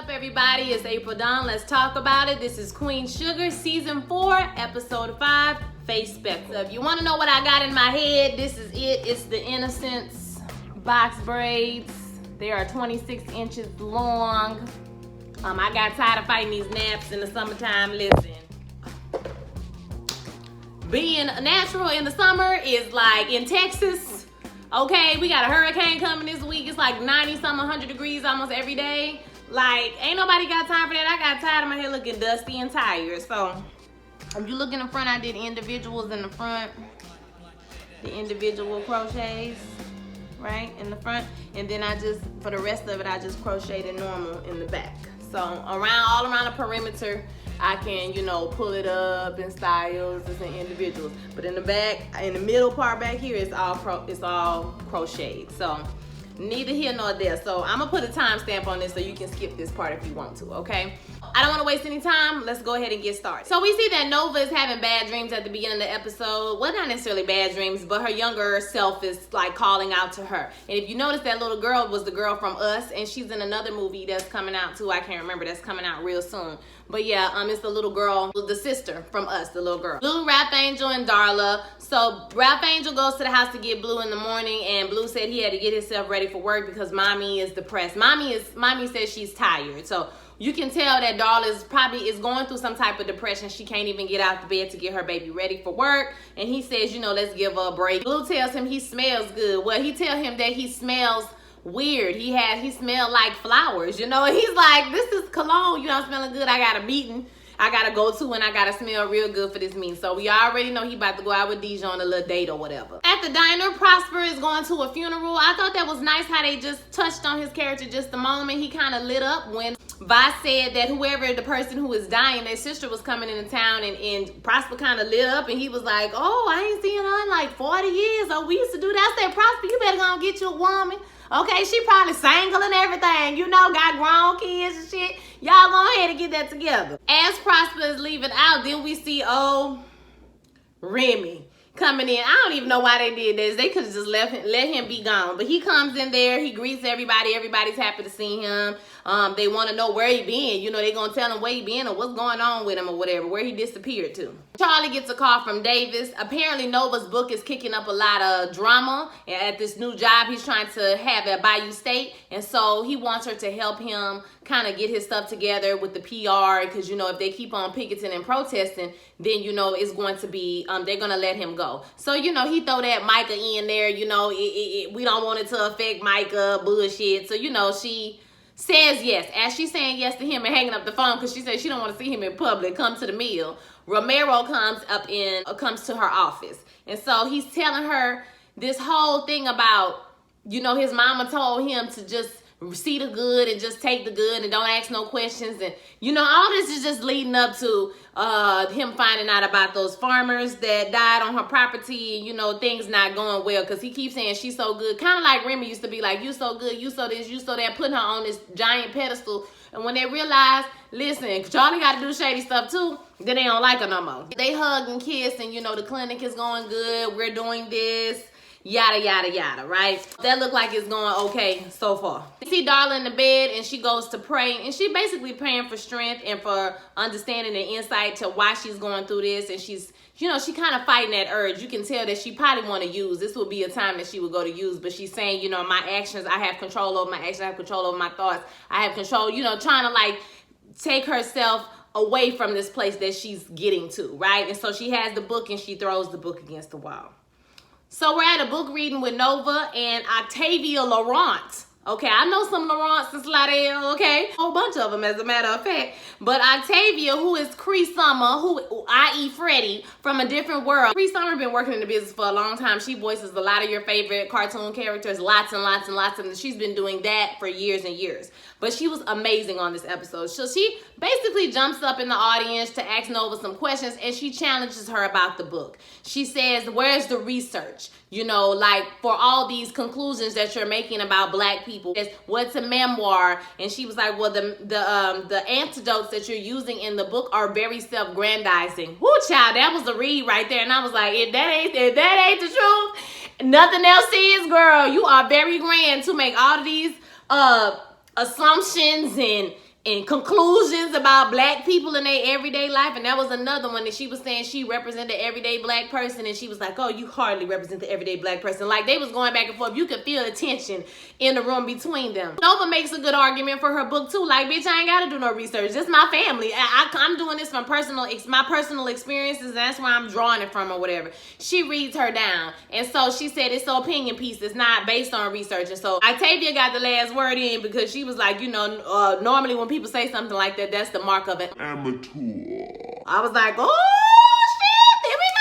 up, everybody? It's April Dawn. Let's talk about it. This is Queen Sugar, Season 4, Episode 5, Face Spec. So if you want to know what I got in my head, this is it. It's the Innocence box braids. They are 26 inches long. I got tired of fighting these naps in the summertime. Listen, being natural in the summer is like in Texas. Okay, we got a hurricane coming this week. It's like 90-something, 100 degrees almost every day. Like, ain't nobody got time for that. I got tired of my hair looking dusty and tired. So, if you look in the front, I did individuals in the front. The individual crochets, right, in the front. And then I just, for the rest of it, I just crocheted normal in the back. So, all around the perimeter, I can, pull it up in styles, it's in individuals. But in the back, in the middle part back here, it's all crocheted. So neither here nor there. So I'm gonna put a timestamp on this so you can skip this part if you want to, okay? I don't wanna waste any time. Let's go ahead and get started. So we see that Nova is having bad dreams at the beginning of the episode. Well, not necessarily bad dreams, but her younger self is like calling out to her. And if you notice, that little girl was the girl from Us, and she's in another movie that's coming out too. I can't remember, that's coming out real soon. But yeah, it's the little girl, the sister from Us, the little girl. Blue, Ralph Angel, and Darla. So Ralph Angel goes to the house to get Blue in the morning, and Blue said he had to get himself ready for work because mommy is depressed. Mommy says she's tired. So you can tell that Darla is going through some type of depression. She can't even get out of bed to get her baby ready for work. And he says, let's give her a break. Blue tells him he smells good. Well, he tells him that he smells weird. He smelled like flowers, and he's like, this is cologne, I'm smelling good. I got a meeting I gotta go to, and I gotta smell real good for this meeting. So we already know he about to go out with Deja on a little date or whatever. At the diner, Prosper is going to a funeral. I thought that was nice how they just touched on his character just a moment. He kind of lit up when Vi said that whoever the person who was dying, their sister was coming into town, and Prosper kind of lit up, and he was like, oh, I ain't seen her in like 40 years. Oh, we used to do that. I said, Prosper, you better go and get you a woman. Okay, she probably single and everything, got grown kids and shit. Y'all go ahead and get that together. As Prosper is leaving out, then we see Remy coming in. I don't even know why they did this. They could have just let him be gone. But he comes in there, he greets everybody. Everybody's happy to see him. They want to know where he been. They gonna tell him where he been or what's going on with him or whatever, where he disappeared to. Charlie gets a call from Davis. Apparently Nova's book is kicking up a lot of drama at this new job he's trying to have at Bayou State. And so he wants her to help him kind of get his stuff together with the PR, because if they keep on picketing and protesting, then it's going to be they're gonna let him go. So he throw that Micah in there. We don't want it to affect Micah bullshit. So she says yes. As she's saying yes to him and hanging up the phone because she said she don't want to see him in public, come to the meal, Romero comes to her office. And so he's telling her this whole thing about, his mama told him to just see the good and just take the good and don't ask no questions. And, all this is just leading up to him finding out about those farmers that died on her property. Things not going well because he keeps saying she's so good. Kind of like Remy used to be like, you so good, you so this, you so that, putting her on this giant pedestal. And when they realize, listen, Charlie got to do shady stuff too, then they don't like her no more. They hug and kiss, and the clinic is going good. We're doing this. Yada, yada, yada, right? That look like it's going okay so far. You see Darla in the bed, and she goes to pray, and she basically praying for strength and for understanding and insight to why she's going through this. And she's, she kind of fighting that urge. You can tell that she probably want to use. This would be a time that she would go to use, but she's saying, my actions, I have control over my actions, I have control over my thoughts, I have control, trying to like take herself away from this place that she's getting to, right? And so she has the book, and she throws the book against the wall. So we're at a book reading with Nova and Octavia Laurent. Okay, I know some Laurents and Slidell, okay? A whole bunch of them, as a matter of fact. But Octavia, who is Cree Summer, i.e. Freddie, from a different world. Cree Summer been working in the business for a long time. She voices a lot of your favorite cartoon characters, lots and lots and lots of them. She's been doing that for years and years. But she was amazing on this episode. So she basically jumps up in the audience to ask Nova some questions, and she challenges her about the book. She says, where's the research? Like for all these conclusions that you're making about Black people. What's a memoir? And she was like, well, the antidotes that you're using in the book are very self-grandizing. Whoo, child, that was a read right there. And I was like, if that ain't the truth, nothing else is, girl. You are very grand to make all of these assumptions and and conclusions about black people in their everyday life. And that was another one that she was saying she represented the everyday black person, and she was like, oh, you hardly represent the everyday black person. Like, they was going back and forth. You could feel the tension in the room between them. Nova makes a good argument for her book too. Like, bitch, I ain't gotta do no research. This is my family. I'm doing this from my personal experiences, and that's where I'm drawing it from or whatever. She reads her down, and so she said it's an opinion piece. It's not based on research. And so Octavia got the last word in, because she was like, you know, normally when people say something like that, that's the mark of an amateur. I was like, oh shit, here we go.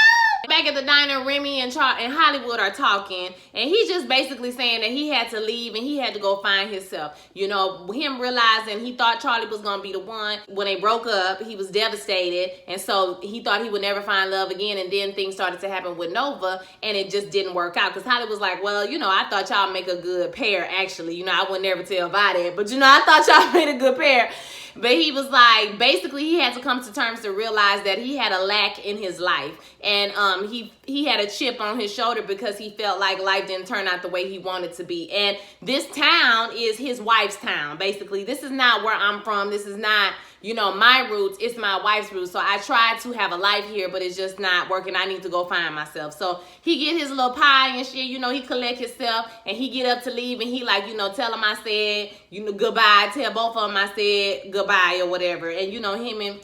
Back at the diner, Remy and Hollywood are talking, and he's just basically saying that he had to leave and he had to go find himself. You know, him realizing he thought Charlie was gonna be the one. When they broke up, he was devastated, and so he thought he would never find love again. And then things started to happen with Nova, and it just didn't work out, because Holly was like, well, you know, I thought y'all make a good pair, actually. You know, I would never tell Vi that, but you know, I thought y'all made a good pair. But he was like, basically, he had to come to terms to realize that he had a lack in his life. And he had a chip on his shoulder because he felt like life didn't turn out the way he wanted to be. And this town is his wife's town, basically. This is not where I'm from. This is not, you know, my roots. It's my wife's roots. So I tried to have a life here, but it's just not working. I need to go find myself. So he get his little pie and shit, you know, he collect himself, and he get up to leave, and he like, you know, tell him I said, you know, goodbye. Tell both of them I said goodbye or whatever. And, you know, him and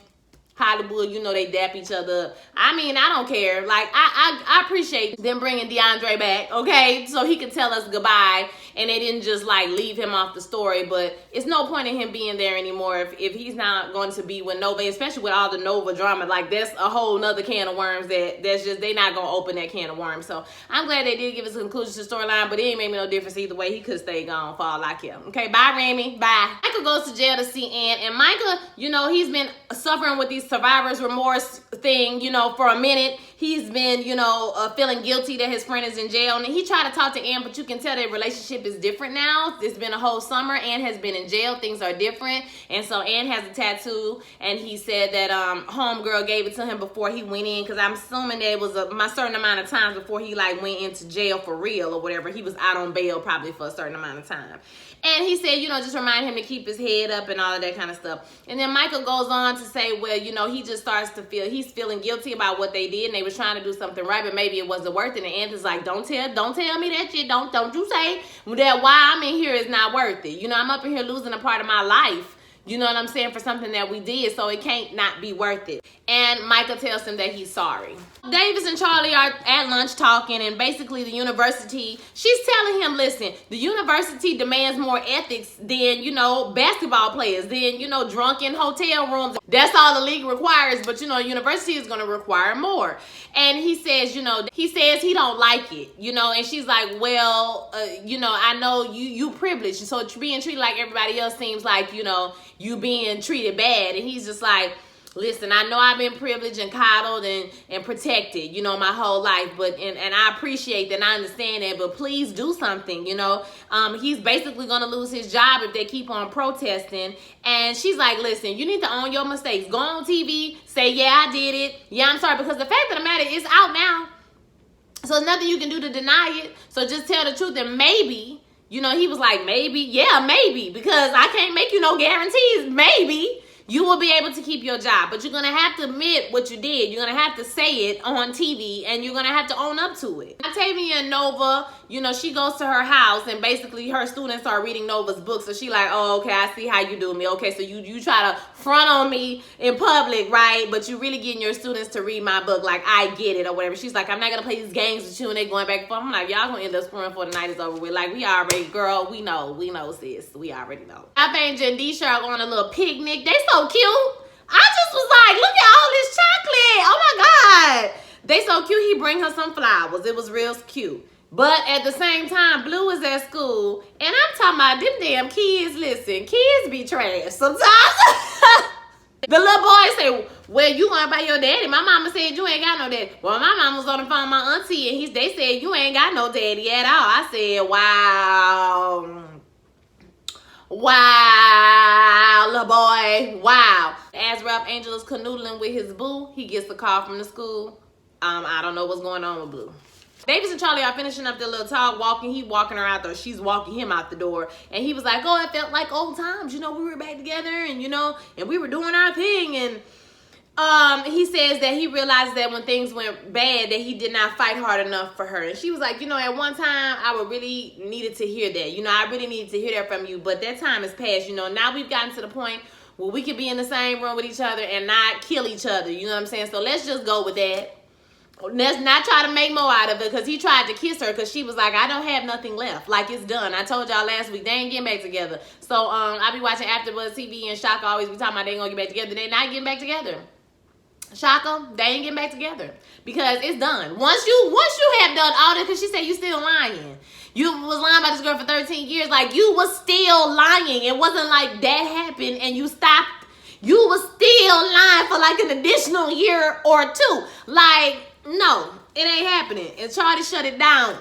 Hollywood, you know, they dap each other up. I mean, I don't care. Like, I appreciate them bringing DeAndre back, okay? So he could tell us goodbye, and they didn't just, like, leave him off the story. But it's no point in him being there anymore if he's not going to be with Nova, especially with all the Nova drama. Like, that's a whole nother can of worms that's just, they not going to open that can of worms. So I'm glad they did give us a conclusion to the storyline, but it ain't made me no difference either way. He could stay gone for all I care. Okay, bye, Remy. Bye. Michael goes to jail to see Ann, and Michael, you know, he's been suffering with these survivor's remorse thing, you know, for a minute. He's been, you know, feeling guilty that his friend is in jail, and he tried to talk to Ann, but you can tell their relationship is different now. It's been a whole summer. Ann has been in jail. Things are different, and so Ann has a tattoo, and he said that homegirl gave it to him before he went in, because I'm assuming that it was a certain amount of times before he like went into jail for real or whatever. He was out on bail probably for a certain amount of time. And he said, you know, just remind him to keep his head up and all of that kind of stuff. And then Michael goes on to say, well, you know, he just starts to feel, he's feeling guilty about what they did, and they was trying to do something right, but maybe it wasn't worth it. And Anthony's like, don't tell me that shit. Don't you say that why I'm in here is not worth it. You know, I'm up in here losing a part of my life. You know what I'm saying? For something that we did, so it can't not be worth it. And Michael tells him that he's sorry. Davis and Charlie are at lunch talking, and basically the university, she's telling him, listen, the university demands more ethics than, you know, basketball players, than, you know, drunken hotel rooms. That's all the league requires, but, you know, university is going to require more. And he says, you know, he says he don't like it, you know, and she's like, well, you know, I know you privileged, so being treated like everybody else seems like, you know, you being treated bad. And he's just like, listen, I know I've been privileged and coddled and protected, you know, my whole life, but and I appreciate that and I understand that, but please do something, you know. He's basically going to lose his job if they keep on protesting. And she's like, listen, you need to own your mistakes. Go on TV, say, yeah, I did it. Yeah, I'm sorry, because the fact of the matter is out now. So there's nothing you can do to deny it. So just tell the truth, and maybe, you know, he was like, maybe, yeah, maybe, because I can't make you no guarantees. Maybe you will be able to keep your job, but you're going to have to admit what you did. You're going to have to say it on TV, and you're going to have to own up to it. Octavia and Nova, you know, she goes to her house, and basically her students are reading Nova's book. So she like, oh, okay, I see how you do me. Okay, so you try to front on me in public, right? But you really getting your students to read my book. Like, I get it or whatever. She's like, I'm not going to play these games with you, and they going back and forth. I'm like, y'all going to end up screwing before the night is over with. Like, we already, girl, we know, sis. We already know. I think Jandisha are on a little picnic. They so cute. I just was like, look at all this chocolate. Oh my God. They so cute. He bring her some flowers. It was real cute. But at the same time, Blue is at school. And I'm talking about them damn kids. Listen, kids be trash sometimes. The little boy say, well, you going by your daddy. My mama said you ain't got no daddy. Well, my mama was on the phone with my auntie, and they said you ain't got no daddy at all. I said, wow. Wow, little boy, wow. As Ralph Angel is canoodling with his boo, he gets a call from the school. I don't know what's going on with Blue. Davis and Charlie are finishing up their little talk, walking. He walking her out there. She's walking him out the door. And he was like, oh, it felt like old times. You know, we were back together and, you know, and we were doing our thing. And he says that he realized that when things went bad, that he did not fight hard enough for her. And she was like, you know, at one time, I would really needed to hear that. You know, I really needed to hear that from you. But that time has passed. You know, now we've gotten to the point where we can be in the same room with each other and not kill each other. You know what I'm saying? So let's just go with that. Let's not try to make more out of it, because he tried to kiss her because she was like, I don't have nothing left. Like, it's done. I told y'all last week, they ain't getting back together. So I be watching AfterBuzz TV, and Shaka always be talking about they ain't gonna get back together. They not getting back together. Shaka, they ain't getting back together because it's done. Once you have done all that, because she said you still lying. You was lying about this girl for 13 years. Like, you was still lying. It wasn't like that happened and you stopped. You was still lying for like an additional year or two. Like, no, it ain't happening. And Charlie shut it down,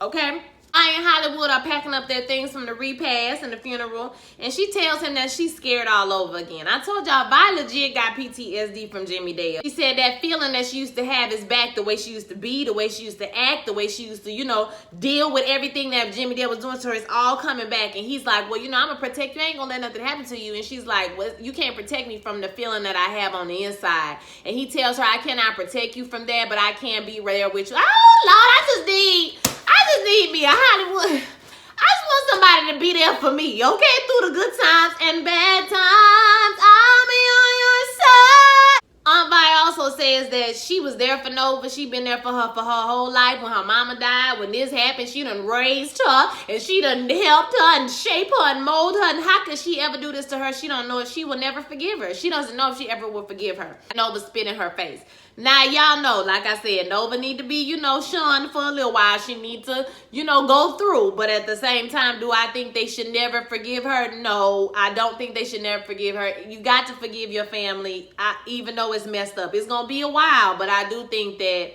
okay? I in Hollywood are packing up their things from the repast and the funeral, and she tells him that she's scared all over again. I told y'all, Vi legit got PTSD from Jimmy Dale. She said that feeling that she used to have is back, the way she used to be, the way she used to act, the way she used to, you know, deal with everything that Jimmy Dale was doing to her. It's all coming back. And he's like, well, you know, I'm gonna protect you. I ain't gonna let nothing happen to you. And she's like, well, you can't protect me from the feeling that I have on the inside. And he tells her, I cannot protect you from that, but I can be there with you. Oh, Lord, I just need me a Hollywood. I just want somebody to be there for me, okay? Through the good times and bad times, I'll be on your side. Aunt Vi also says that she was there for Nova. She been there for her whole life. When her mama died, when this happened, she done raised her and she done helped her and shape her and mold her. And how could she ever do this to her? She don't know if she will never forgive her. She doesn't know if she ever will forgive her. Nova spit in her face. Now, y'all know, like I said, Nova need to be, you know, shunned for a little while. She need to, you know, go through. But at the same time, do I think they should never forgive her? No, I don't think they should never forgive her. You got to forgive your family, even though it's messed up. It's going to be a while, but I do think that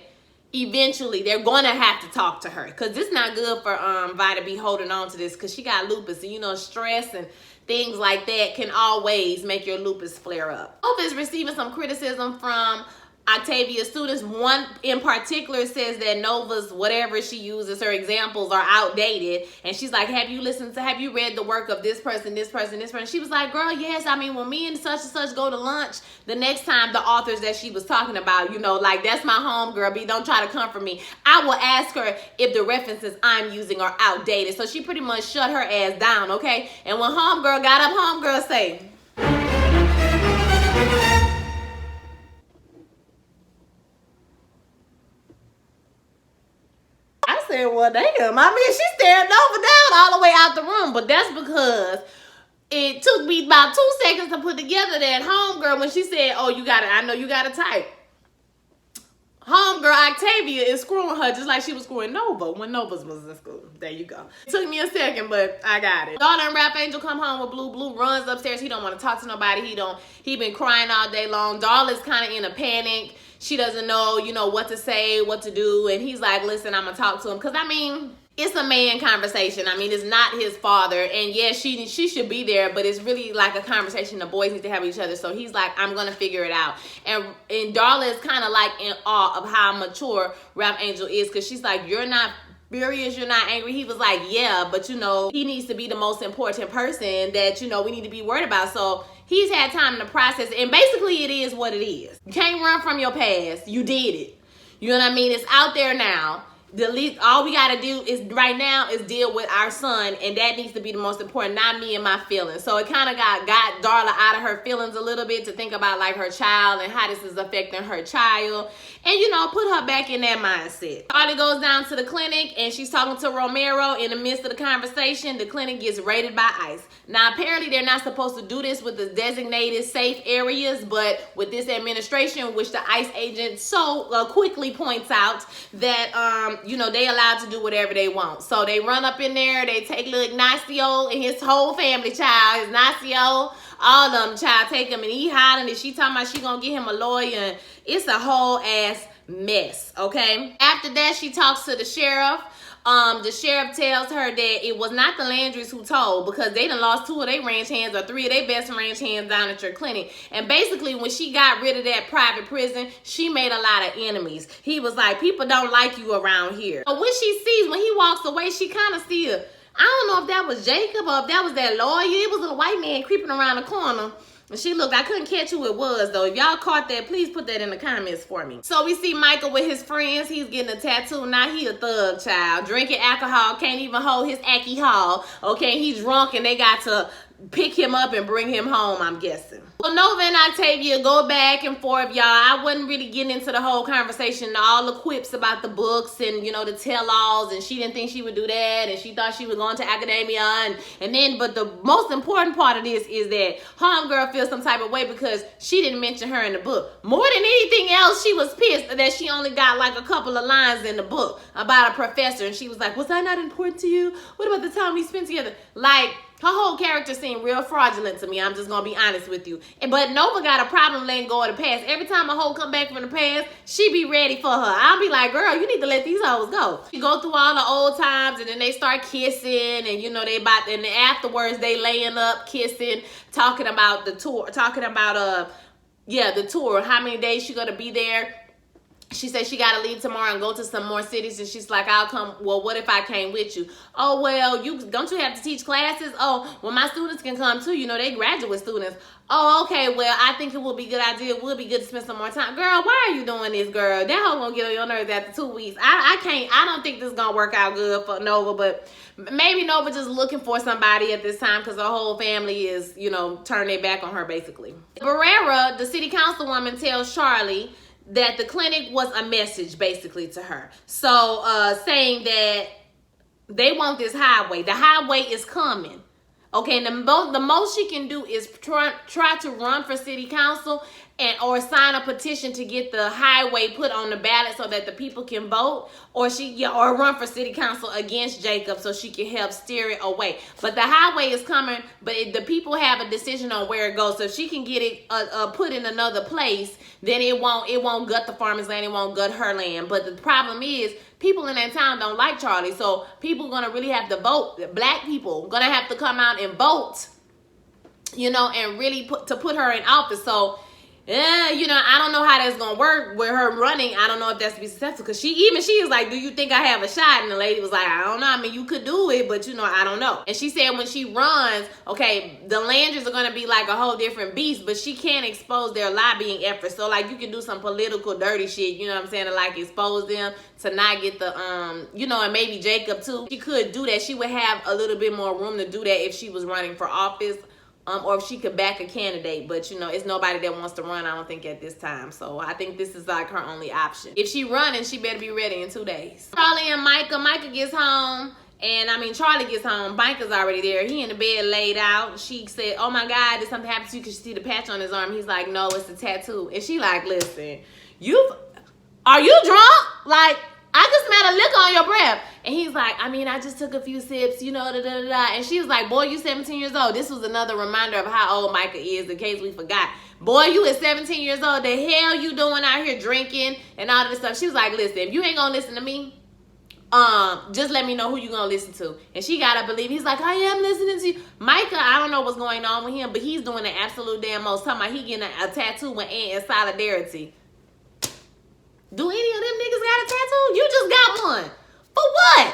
eventually they're going to have to talk to her. Because it's not good for Vi to be holding on to this, because she got lupus. And, you know, stress and things like that can always make your lupus flare up. Nova is receiving some criticism from Octavia's students. One in particular says that Nova's whatever she uses, her examples are outdated. And she's like, have you read the work of this person, this person, this person? She was like, girl, yes. I mean, when me and such and such go to lunch, the next time the authors that she was talking about, you know, like, that's my home girl, B, don't try to come for me. I will ask her if the references I'm using are outdated. So she pretty much shut her ass down, okay? And when homegirl got up, homegirl say, I said, well, damn. I mean, she stared Nova down all the way out the room. But that's because it took me about 2 seconds to put together that homegirl when she said, oh, I know you got a type. Homegirl Octavia is screwing her just like she was screwing Nova when Nova's was in school. There you go. It took me a second, but I got it. Daughter and Rap Angel come home with Blue. Blue runs upstairs. He don't want to talk to nobody. He been crying all day long. Darla's kind of in a panic. She doesn't know, you know, what to say, what to do. And he's like, listen, I'm going to talk to him. Because, I mean, it's a man conversation. I mean, it's not his father. And yes, she should be there, but it's really like a conversation the boys need to have with each other. So he's like, I'm going to figure it out. And Darla is kind of like in awe of how mature Rap Angel is, because she's like, you're not furious, you're not angry. He was like, yeah, but you know, he needs to be the most important person that, you know, we need to be worried about. So he's had time to process, and basically it is what it is. You can't run from your past. You did it. You know what I mean? It's out there now. All we gotta do is right now is deal with our son, and that needs to be the most important, not me and my feelings. So it kind of got Darla out of her feelings a little bit to think about like her child and how this is affecting her child, and you know, put her back in that mindset. Charlie goes down to the clinic and she's talking to Romero. In the midst of the conversation, the clinic gets raided by ICE. Now apparently they're not supposed to do this with the designated safe areas, but with this administration, which the ICE agent so quickly points out that you know, they allowed to do whatever they want. So they run up in there, they take little Ignacio and his whole family, child. Ignacio, all of them, child, take him, and he hollering, and she talking about she gonna get him a lawyer, and it's a whole ass mess, okay? After that, she talks to the sheriff. The sheriff tells her that it was not the Landrys who told, because they done lost 2 of their ranch hands or 3 of their best ranch hands down at your clinic. And basically, when she got rid of that private prison, she made a lot of enemies. He was like, people don't like you around here. But when she sees, when he walks away, she kind of sees, I don't know if that was Jacob or if that was that lawyer. It was a white man creeping around the corner. And she looked, I couldn't catch who it was though. If y'all caught that, please put that in the comments for me. So we see Michael with his friends. He's getting a tattoo. Now he a thug child. Drinking alcohol, can't even hold his alcohol. Okay, he's drunk and they got to pick him up and bring him home, I'm guessing. Well, Nova and Octavia go back and forth, y'all. I wasn't really getting into the whole conversation, all the quips about the books and, you know, the tell-alls, and she didn't think she would do that, and she thought she was going to academia, and then, but the most important part of this is that homegirl feels some type of way because she didn't mention her in the book. More than anything else, she was pissed that she only got like a couple of lines in the book about a professor, and she was like, was I not important to you? What about the time we spent together? Like, her whole character seemed real fraudulent to me. I'm just going to be honest with you. But Nova got a problem letting go of the past. Every time a hoe come back from the past, she be ready for her. I'll be like, girl, you need to let these hoes go. You go through all the old times, and then they start kissing, and you know, and afterwards they laying up, kissing, talking about the tour, the tour, how many days she going to be there. She said she got to leave tomorrow and go to some more cities. And she's like, I'll come. Well, what if I came with you? Oh, well, don't you have to teach classes? Oh, well, my students can come too. You know, they graduate students. Oh, okay. Well, I think it would be a good idea. It would be good to spend some more time. Girl, why are you doing this, girl? That hoe gonna get on your nerves after 2 weeks. I don't think this is gonna work out good for Nova, but maybe Nova just looking for somebody at this time because her whole family is, you know, turning their back on her, basically. Barrera, the city councilwoman, tells Charlie that the clinic was a message basically to her. So saying that they want this highway. The highway is coming. Okay, and the most she can do is try to run for city council or sign a petition to get the highway put on the ballot so that the people can vote, or run for city council against Jacob so she can help steer it away. But the highway is coming, but the people have a decision on where it goes. So if she can get it put in another place, then it won't gut the farmer's land, it won't gut her land. But the problem is, people in that town don't like Charlie, so people are gonna really have to vote. Black people gonna have to come out and vote, you know, and really put her in office. So yeah, you know, I don't know how that's gonna work with her running. I don't know if that's to be successful, because she is like, do you think I have a shot? And the lady was like, I don't know. I mean, you could do it, but you know, I don't know. And she said when she runs, okay, the Landrys are gonna be like a whole different beast, but she can't expose their lobbying efforts. So like, you can do some political dirty shit, you know what I'm saying, to like expose them, to not get the you know, and maybe Jacob too. She could do that. She would have a little bit more room to do that if she was running for office. Or if she could back a candidate, but you know, it's nobody that wants to run, I don't think, at this time. So I think this is like her only option. If she running, she better be ready in 2 days. Charlie and Micah gets home, and I mean, Charlie gets home, Micah's already there. He in the bed laid out. She said, oh my God, did something happen to you? Because she see the patch on his arm. He's like, no, it's a tattoo. And she like, listen, are you drunk? Like, I just smell a liquor on your breath. And he's like, I mean, I just took a few sips, you know, da-da-da-da. And she was like, boy, you 17 years old. This was another reminder of how old Micah is, in case we forgot. Boy, you is 17 years old. The hell you doing out here drinking and all of this stuff? She was like, listen, if you ain't gonna listen to me, just let me know who you gonna listen to. And she gotta believe. He's like, I am listening to you. Micah, I don't know what's going on with him, but he's doing the absolute damn most. Talking about he getting a tattoo with Aunt in solidarity. Do any of them niggas got a tattoo? You just got one. For what?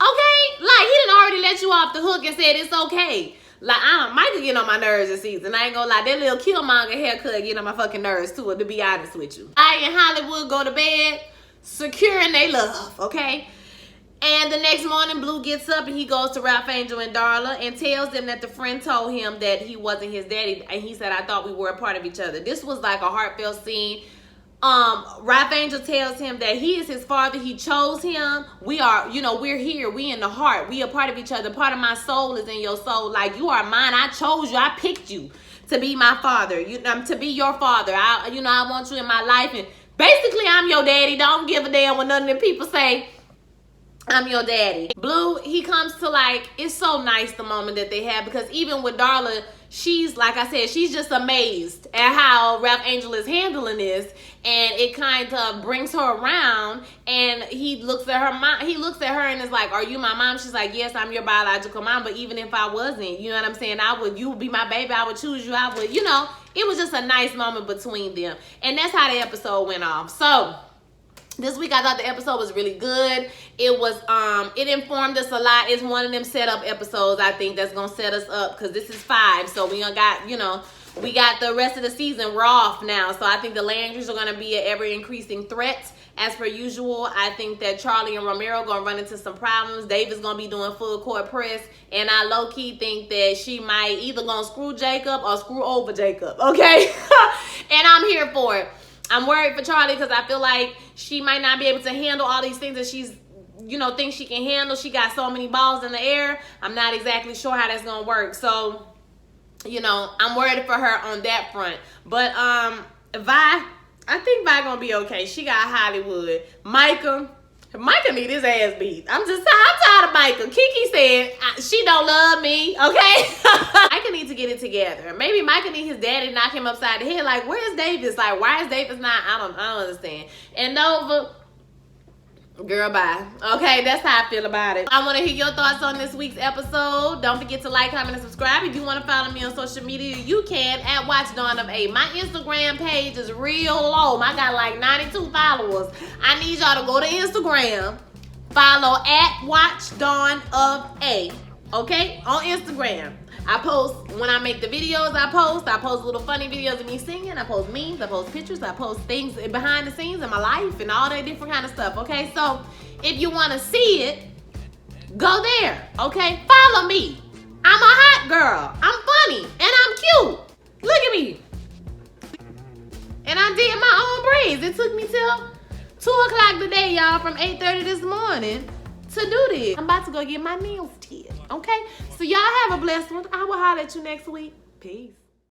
Okay? Like, he done already let you off the hook and said it's okay. Like, Micah getting on my nerves this season. I ain't gonna lie. That little Killmonger haircut getting on my fucking nerves too, to be honest with you. I in Hollywood go to bed securing they love, okay? And the next morning, Blue gets up and he goes to Ralph Angel and Darla and tells them that the friend told him that he wasn't his daddy. And he said, I thought we were a part of each other. This was like a heartfelt scene. Ralph Angel tells him that he is his father. He chose him. We are, you know, we're here. We in the heart. We a part of each other. Part of my soul is in your soul. Like, you are mine. I chose you. I picked you to be my father. To be your father. I want you in my life. And basically, I'm your daddy. Don't give a damn what none of them people say. I'm your daddy. Blue, he comes to like, it's so nice the moment that they have, because even with Darla, she's, like I said, she's just amazed at how Ralph Angel is handling this, and it kind of brings her around. And he looks at her mom. He looks at her and is like, "Are you my mom?" She's like, "Yes, I'm your biological mom. But even if I wasn't, you know what I'm saying? You would be my baby. I would choose you. I would, you know." It was just a nice moment between them, and that's how the episode went off. So this week I thought the episode was really good. It was it informed us a lot. It's one of them setup episodes, I think, that's gonna set us up, because this is 5, so we got, you know, we got the rest of the season. We're off now, so I think the Landrys are gonna be an ever increasing threat as per usual. I think that Charlie and Romero gonna run into some problems. Dave is gonna be doing full court press, and I low-key think that she might either gonna screw Jacob or screw over Jacob, okay? And I'm here for it. I'm worried for Charlie because I feel like she might not be able to handle all these things that she's, you know, thinks she can handle. She got so many balls in the air. I'm not exactly sure how that's gonna work. So, you know, I'm worried for her on that front. But I think Vi gonna be okay. She got Hollywood. Micah need his ass beat. I'm tired of Micah. Kiki said she don't love me, okay? Micah need to get it together. Maybe Micah need his daddy knock him upside the head. Like, where's Davis? Like, why is Davis not? I don't understand. And Nova, girl, bye. Okay, that's how I feel about it. I want to hear your thoughts on this week's episode. Don't forget to like, comment, and subscribe. If you want to follow me on social media, you can at Watch Dawn of A. My Instagram page is real low. I got like 92 followers. I need y'all to go to Instagram, follow at Watch Dawn of A. Okay, on Instagram. I post, when I make the videos, I post little funny videos of me singing, I post memes, I post pictures, I post things behind the scenes in my life and all that different kind of stuff, okay? So if you want to see it, go there, okay? Follow me. I'm a hot girl. I'm funny and I'm cute. Look at me. And I did my own braids. It took me till 2 o'clock today, y'all, from 8:30 this morning to do this. I'm about to go get my nails did, okay? So y'all have a blessed one. I will holler at you next week. Peace.